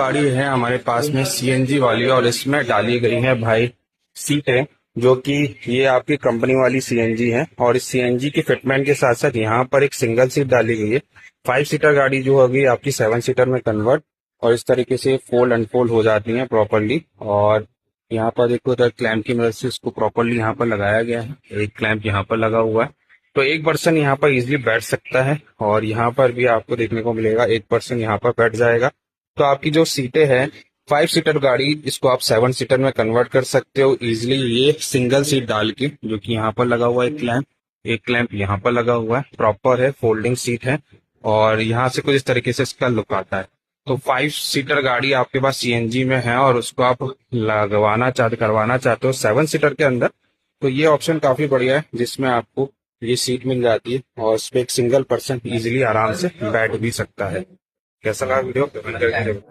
गाड़ी है हमारे पास में सीएनजी वाली और इसमें डाली गई है भाई सीटें, जो कि ये आपकी कंपनी वाली सीएनजी है। और इस सीएनजी की फिटमेंट के साथ साथ यहाँ पर एक सिंगल सीट डाली गई है। 5 सीटर गाड़ी जो होगी आपकी 7 सीटर में कन्वर्ट, और इस तरीके से फोल्ड अनफोल्ड हो जाती है प्रॉपरली। और यहाँ पर देखो इधर क्लैंप की मदद से इसको प्रॉपरली यहाँ पर लगाया गया है। एक क्लैंप यहाँ पर लगा हुआ है, तो एक पर्सन यहाँ पर इजिली बैठ सकता है। और यहाँ पर भी आपको देखने को मिलेगा एक पर्सन यहाँ पर बैठ जाएगा। तो आपकी जो सीटें हैं 5 सीटर गाड़ी, इसको आप 7 सीटर में कन्वर्ट कर सकते हो इजिली, ये सिंगल सीट डाल के। जो कि यहाँ पर लगा हुआ है एक क्लैंप यहाँ पर लगा हुआ है, प्रॉपर है, फोल्डिंग सीट है। और यहाँ से कुछ इस तरीके से इसका लुक आता है। तो 5 सीटर गाड़ी आपके पास सीएनजी में है और उसको आप करवाना चाहते हो 7 सीटर के अंदर, तो ये ऑप्शन काफी बढ़िया है, जिसमें आपको ये सीट मिल जाती है और इस पे एक सिंगल पर्सन इजिली आराम से बैठ भी सकता है। कैसा लगा वीडियो, कमेंट करके जरूर।